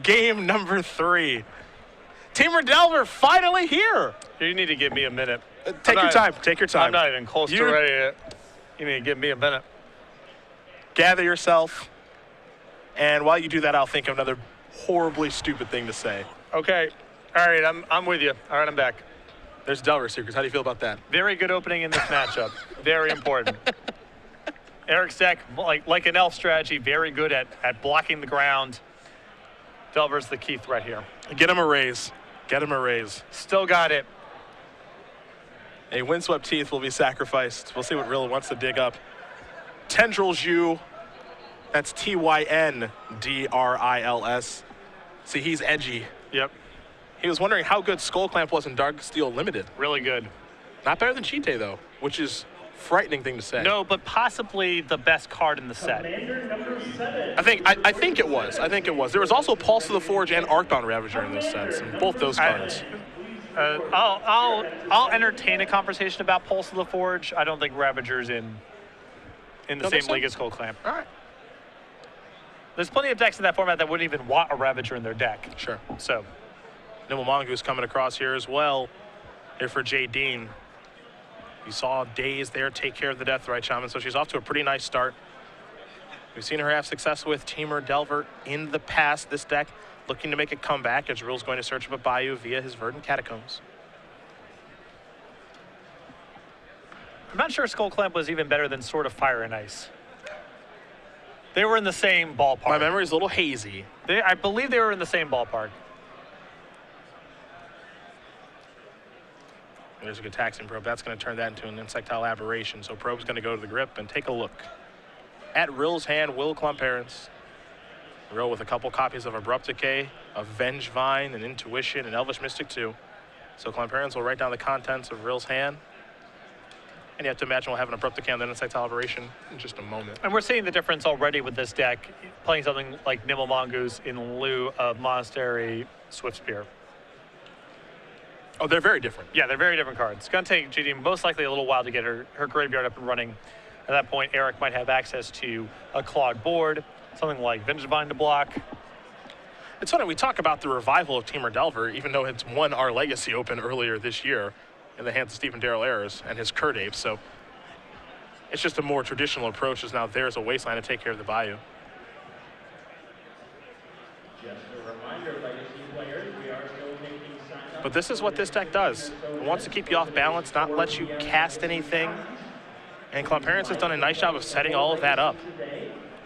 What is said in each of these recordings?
Game number 3. Teamer Delver finally here. You need to give me a minute. Take your time. Take your time. I'm not even close to ready yet. You need to give me a minute. Gather yourself. And while you do that, I'll think of another horribly stupid thing to say. Okay. All right, I'm with you. All right, I'm back. There's Delver Secrets. How do you feel about that? Very good opening in this matchup. Very important. Eric's deck, like an elf strategy, very good at blocking the ground. Delver's the key threat here. Get him a raise. Get him a raise. Still got it. A Windswept Teeth will be sacrificed. We'll see what Rill wants to dig up. Tendrils U. That's Tyndrals. See, he's edgy. Yep. He was wondering how good Skull Clamp was in Darksteel Limited. Really good. Not better than Cheetah, though, which is a frightening thing to say. No, but possibly the best card in the set. I think it was. I think it was. There was also Pulse of the Forge and Arcbound Ravager in those sets, and both those cards. I'll entertain a conversation about Pulse of the Forge. I don't think Ravager's in the same league as Skull Clamp. All right. There's plenty of decks in that format that wouldn't even want a Ravager in their deck. Sure. So. Nimble Mongoose coming across here as well. Here for Jadine. You saw Daze there take care of the Deathrite Shaman, so she's off to a pretty nice start. We've seen her have success with Teamer Delver in the past. This deck looking to make a comeback as Rill's going to search up a Bayou via his Verdant Catacombs. I'm not sure Skull Clamp was even better than Sword of Fire and Ice. They were in the same ballpark. My memory's a little hazy. I believe they were in the same ballpark. There's a good Taxing Probe. That's going to turn that into an Insectile Aberration. So Probe's going to go to the grip and take a look. At Rill's hand, will Klomparens. Rill with a couple copies of Abrupt Decay, of Vengevine, and Intuition, and Elvish Mystic too. So Klomparens will write down the contents of Rill's hand. And you have to imagine we'll have an Abrupt Decay and then Insectile Aberration in just a moment. And we're seeing the difference already with this deck, playing something like Nimble Mongoose in lieu of Monastery Swift Spear. Oh, they're very different. Yeah, they're very different cards. It's going to take Jadine most likely a little while to get her graveyard up and running. At that point, Eric might have access to a clogged board, something like Vengevine to block. It's funny, we talk about the revival of Teamer Delver, even though it's won our Legacy Open earlier this year in the hands of Stephen Darrell Ayers and his Kurt Apes. So it's just a more traditional approach, as now there's a Wasteland to take care of the Bayou. Just a reminder, Legacy players, we are still taking sign-up. But this is what this deck does. It wants to keep you off balance, not let you cast anything. And Klomparens has done a nice job of setting all of that up.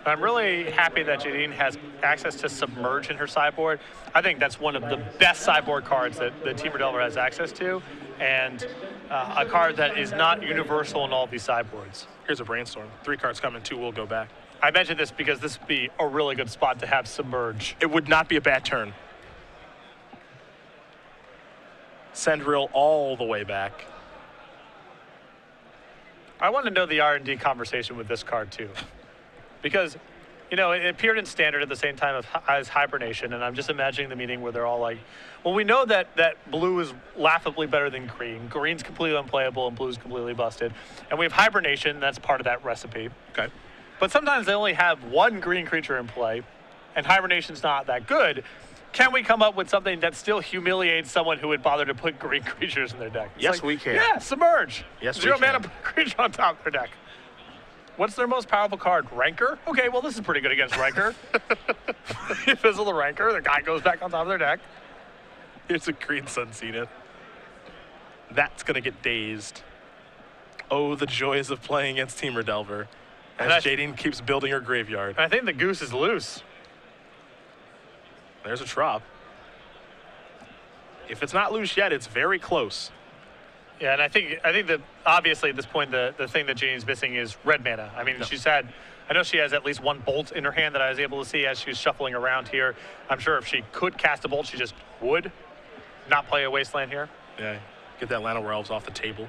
I'm really happy that Jadine has access to Submerge in her sideboard. I think that's one of the best sideboard cards that Teamer Delver has access to, and a card that is not universal in all of these sideboards. Here's a Brainstorm. 3 cards coming, 2 will go back. I mentioned this because this would be a really good spot to have Submerge. It would not be a bad turn. Send Rill all the way back. I want to know the R&D conversation with this card too. Because, you know, it appeared in Standard at the same time as Hibernation, and I'm just imagining the meeting where they're all like, well, we know that blue is laughably better than green. Green's completely unplayable and blue's completely busted. And we have Hibernation, that's part of that recipe. Okay. But sometimes they only have one green creature in play, and Hibernation's not that good. Can we come up with something that still humiliates someone who would bother to put green creatures in their deck? It's yes, like, we can. Yeah, Submerge. Yes, we 0 can. mana creature on top of their deck. What's their most powerful card? Rancor? Okay, well, this is pretty good against Rancor. You fizzle the Rancor, the guy goes back on top of their deck. Here's a Green Sun Zenith. That's going to get dazed. Oh, the joys of playing against Teamer Delver. As Jadine keeps building her graveyard. I think the goose is loose. There's a Trop. If it's not loose yet, it's very close. Yeah, and I think that obviously at this point the thing that Jadine's missing is red mana. I mean, I know she has at least one bolt in her hand that I was able to see as she was shuffling around here. I'm sure if she could cast a bolt, she just would not play a Wasteland here. Yeah, get that Llanowar Elves off the table.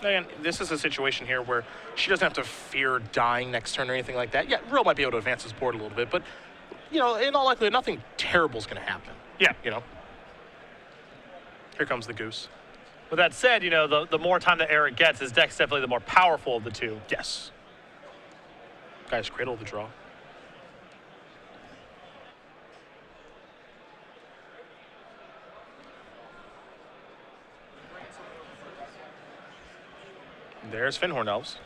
Again, this is a situation here where she doesn't have to fear dying next turn or anything like that. Yeah, Rill might be able to advance his board a little bit, but, you know, in all likelihood, nothing terrible is going to happen. Yeah. You know? Here comes the goose. With that said, you know, the more time that Eric gets, his deck's definitely the more powerful of the two. Yes. Guys, cradle the draw. There's Finhorn Elves.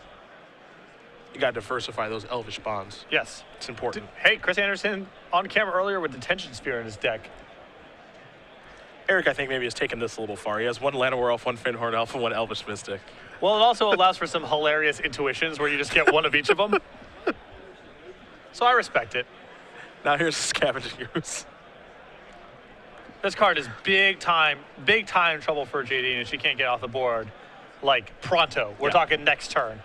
You got to diversify those elvish bonds. Yes. It's important. Hey, Chris Anderson on camera earlier with Detention Sphere in his deck. Eric, I think, maybe has taken this a little far. He has one Llanowar Elf, one Finhorn Elf, and one Elvish Mystic. Well, it also allows for some hilarious intuitions where you just get one of each of them. So I respect it. Now here's the Scavenging Ooze. This card is big time trouble for Jadine if she can't get off the board. Like, pronto. We're talking next turn.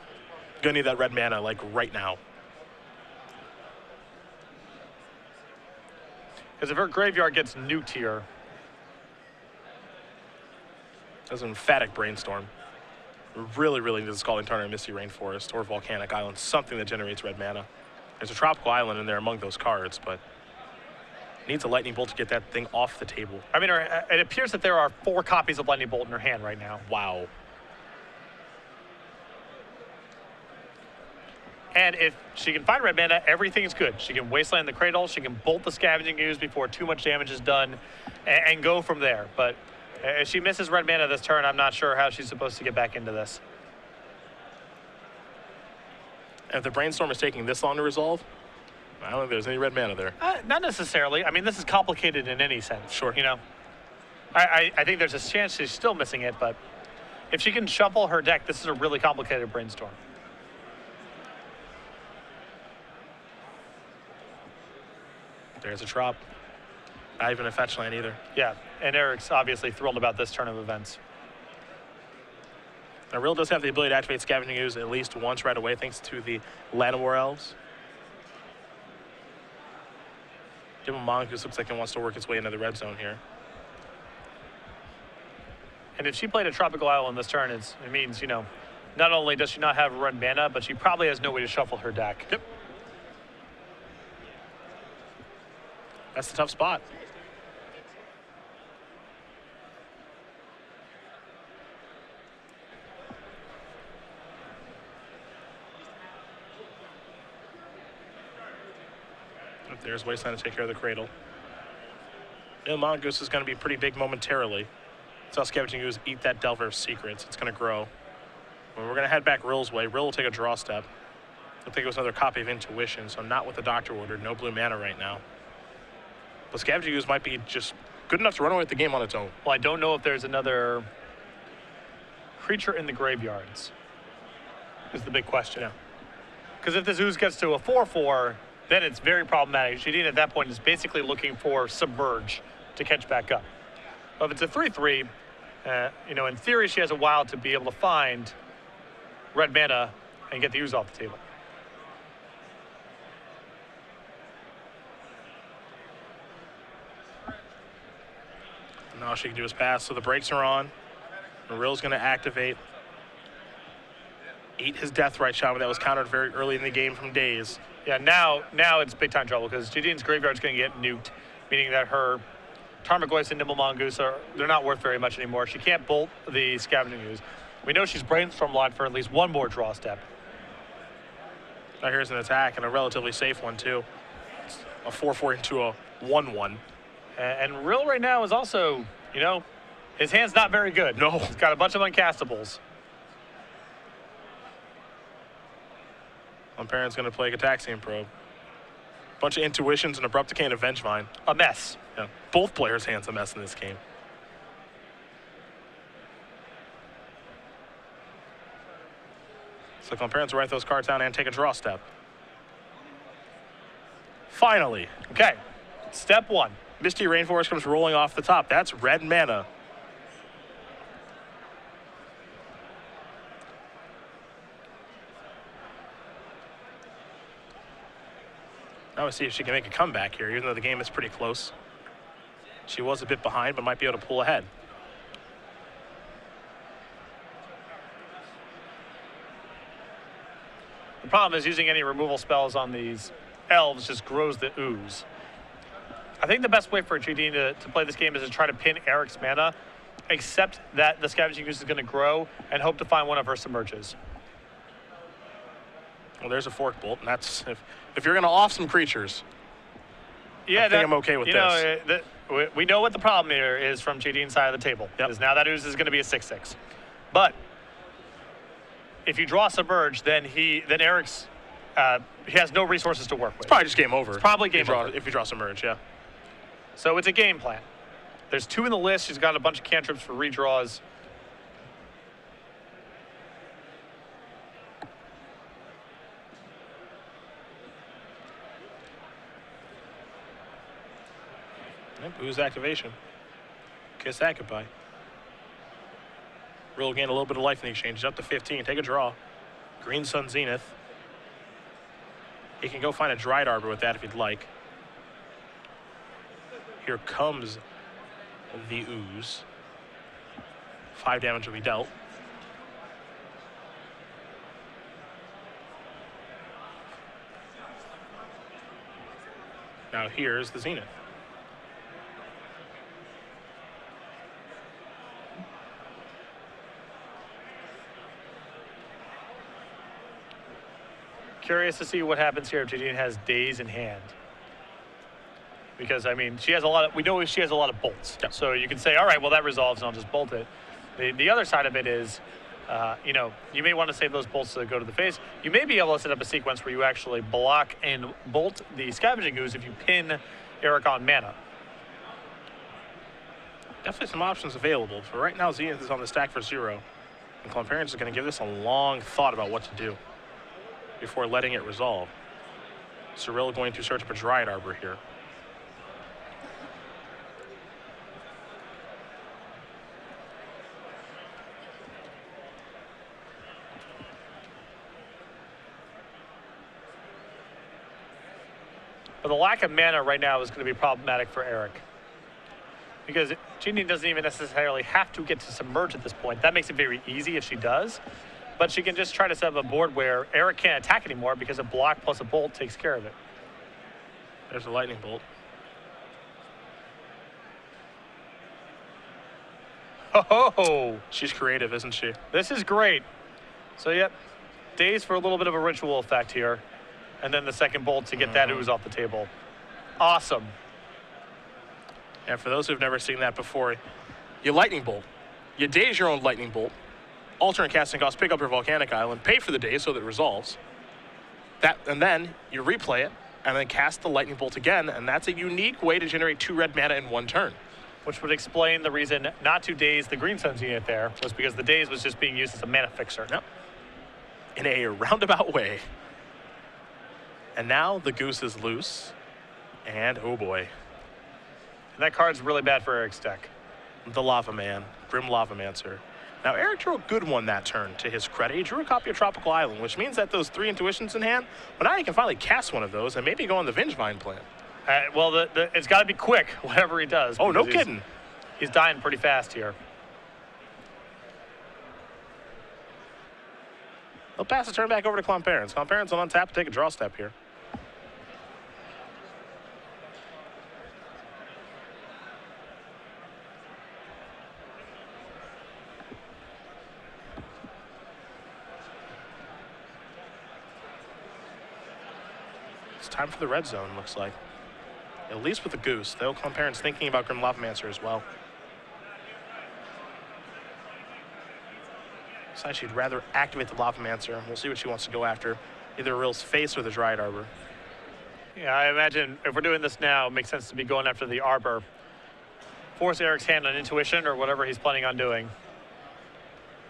Gonna need that red mana, like, right now. Because if her graveyard gets nuked here. That's an emphatic Brainstorm. Really, really needs a Scalding Tarn or Misty Rainforest or Volcanic Island, something that generates red mana. There's a Tropical Island in there among those cards, but needs a Lightning Bolt to get that thing off the table. I mean, it appears that there are 4 copies of Lightning Bolt in her hand right now. Wow. And if she can find red mana, everything is good. She can Wasteland the Cradle, she can bolt the Scavenging Ooze before too much damage is done, and go from there. But if she misses red mana this turn, I'm not sure how she's supposed to get back into this. And if the Brainstorm is taking this long to resolve, I don't think there's any red mana there. Not necessarily. I mean, this is complicated in any sense. Sure. You know, I think there's a chance she's still missing it, but if she can shuffle her deck, this is a really complicated Brainstorm. There's a Trop. Not even a fetch land either. Yeah, and Eric's obviously thrilled about this turn of events. Now, Rill does have the ability to activate Scavenging Ooze at least once right away, thanks to the Llanowar Elves. Mongoose looks like it wants to work its way into the red zone here. And if she played a Tropical Island this turn, it means, you know, not only does she not have red mana, but she probably has no way to shuffle her deck. Yep. That's the tough spot. There's Wasteland to take care of the Cradle. Mongoose is going to be pretty big momentarily. So Scavenging Ooze eat that Delver of Secrets. It's going to grow. Well, we're going to head back Rill's way. Rill will take a draw step. I think it was another copy of Intuition, so not with the Doctor ordered. No blue mana right now. But Scavenging Ooze might be just good enough to run away with the game on its own. Well, I don't know if there's another creature in the graveyards, is the big question. Yeah. Because if this Ooze gets to a 4/4, then it's very problematic. Jadine at that point is basically looking for Submerge to catch back up. But if it's a 3/3, you know, in theory, she has a while to be able to find red mana and get the Ooze off the table. And all she can do is pass, so the brakes are on. Rill's going to activate. Eat his Deathrite Shaman that was countered very early in the game from Daze. Yeah, now it's big time trouble because Jadine's graveyard's going to get nuked, meaning that her Tarmogoyf and Nimble Mongoose they're not worth very much anymore. She can't bolt the Scavenging Ooze. We know she's Brainstorm line for at least one more draw step. Now here's an attack, and a relatively safe one too. It's a 4/4 into a 1/1. And Rill right now is also, you know, his hand's not very good. No. He's got a bunch of uncastables. Klomparens going to play Gataxian Probe. Bunch of Intuitions, and Abrupt Decay, and a Vengevine. A mess. Yeah. Both players' hands a mess in this game. So Klomparens will write those cards down and take a draw step. Finally. Okay, step one. Misty Rainforest comes rolling off the top. That's red mana. Now we'll see if she can make a comeback here, even though the game is pretty close. She was a bit behind, but might be able to pull ahead. The problem is using any removal spells on these elves just grows the ooze. I think the best way for Jadine to play this game is to try to pin Eric's mana, accept that the Scavenging Ooze is going to grow, and hope to find one of her submerges. Well, there's a fork bolt, and that's if you're going to off some creatures. Yeah, I think I'm okay with this. We know what the problem here is from Jadine's side of the table. Yep. Because now that ooze is going to be a 6/6. But if you draw Submerge, then Eric's he has no resources to work with. It's probably just game over. It's probably game over. If you draw Submerge, yeah. So it's a game plan. There's 2 in the list. She's got a bunch of cantrips for redraws. Yep, ooze activation. Kiss that goodbye. Rill gain a little bit of life in the exchange. He's up to 15. Take a draw. Green Sun Zenith. He can go find a Dried Arbor with that if he'd like. Here comes the ooze. 5 damage will be dealt. Now here's the Zenith. Curious to see what happens here if Jadine has Daze in hand. Because, I mean, she has a lot of, we know she has a lot of bolts. Yep. So you can say, all right, well, that resolves and I'll just bolt it. The other side of it is, you know, you may want to save those bolts to go to the face. You may be able to set up a sequence where you actually block and bolt the Scavenging Ooze if you pin Eric on mana. Definitely some options available. For right now, Zenith is on the stack for 0. And Klomparens is going to give this a long thought about what to do before letting it resolve. Rill going to search up a Dried Arbor here. But the lack of mana right now is going to be problematic for Eric. Because Jadine doesn't even necessarily have to get to Submerge at this point. That makes it very easy if she does. But she can just try to set up a board where Eric can't attack anymore because a block plus a bolt takes care of it. There's a lightning bolt. Oh, She's creative, isn't she? this is great. So, yep, Daze for a little bit of a ritual effect here. And then the second bolt to get that ooze off the table. Awesome. And for those who've never seen that before, you lightning bolt. You daze your own lightning bolt. Alternate casting cost, pick up your volcanic island, pay for the daze so that it resolves. And then you replay it, and then cast the lightning bolt again, and that's a unique way to generate 2 red mana in 1 turn. Which would explain the reason not to daze the Green Sun's unit there, was because the daze was just being used as a mana fixer. Yep. In a roundabout way. And now the goose is loose, and oh boy. And that card's really bad for Eric's deck. The Lava Man, Grim Lavamancer. Now, Eric drew a good one that turn, to his credit. He drew a copy of Tropical Island, which means that those 3 intuitions in hand, well, now he can finally cast one of those and maybe go on the Vengevine plan. Well, it's got to be quick, whatever he does. Oh, no because kidding. He's dying pretty fast here. They'll pass the turn back over to Klomparens. Klomparens will untap and take a draw step here. It's time for the red zone, looks like. At least with the goose, though Klomparens thinking about Grim Lavamancer as well. So she'd rather activate the Lavamancer. We'll see what she wants to go after. Either Rill's face or the Dried Arbor. Yeah, I imagine if we're doing this now, it makes sense to be going after the Arbor. Force Eric's hand on intuition or whatever he's planning on doing.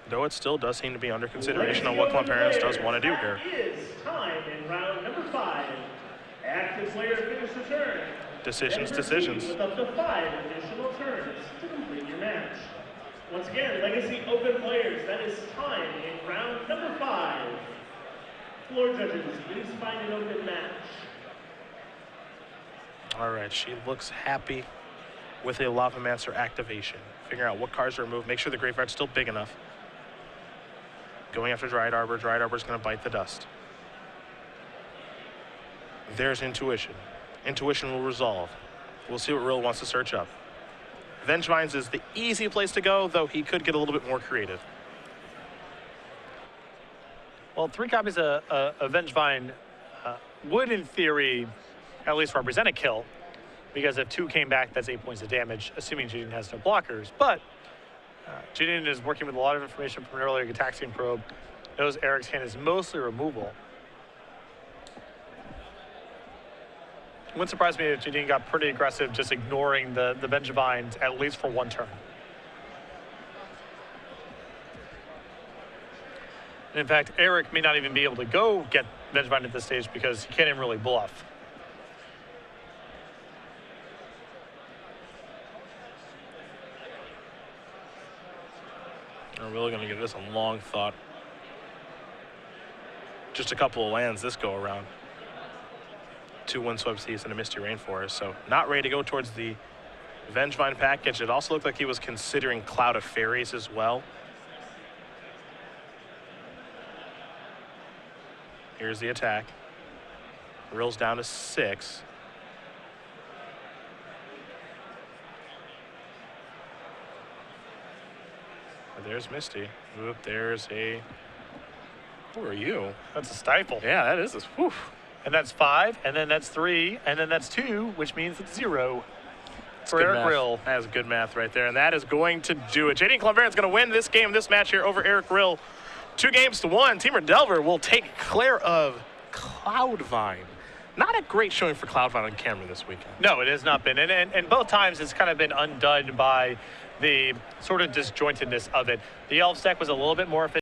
Though it still does seem to be under consideration on what Klomparens does want to do here. It's time in round number 5. Active player finish the turn. Decisions, Then decisions. proceed with up to 5 additional turns to complete your match. Once again, Legacy Open players, that is time in round number 5. Floor judges, please find an open match. All right, she looks happy with a Lavamancer activation. Figure out what cards to remove, make sure the graveyard's still big enough. Going after Dried Arbor. Dried Arbor's going to bite the dust. There's Intuition. Intuition will resolve. We'll see what Rill wants to search up. Vengevines is the easy place to go, though he could get a little bit more creative. Well, 3 copies of Vengevine would, in theory, at least represent a kill, because if 2 came back, that's 8 points of damage, assuming Jadine has no blockers. But Jadine is working with a lot of information from an earlier Gataxian probe. Knows Eric's hand is mostly removal. It wouldn't surprise me if Jadine got pretty aggressive, just ignoring the Vengevines at least for 1 turn. And in fact, Eric may not even be able to go get Vengevine at this stage because he can't even really bluff. I'm really going to give this a long thought. Just a couple of lands this go around. 2 Windswept Seas and a Misty Rainforest, so not ready to go towards the Vengevine package. It also looked like he was considering Cloud of Fairies as well. Here's the attack. Rill's down to 6. There's Misty. Oop, there's a... Who are you? That's a stifle. Yeah, that is. Whew. And that's 5, and then that's 3, and then that's 2, which means it's 0 for Eric Rill. That is good math right there, and that is going to do it. Jadine Klomparens going to win this game, this match here over Eric Rill. 2-1. Teamer Delver will take care of Cloudvine. Not a great showing for Cloudvine on camera this weekend. No, it has not been. And both times it's kind of been undone by the sort of disjointedness of it. The Elves deck was a little bit more efficient.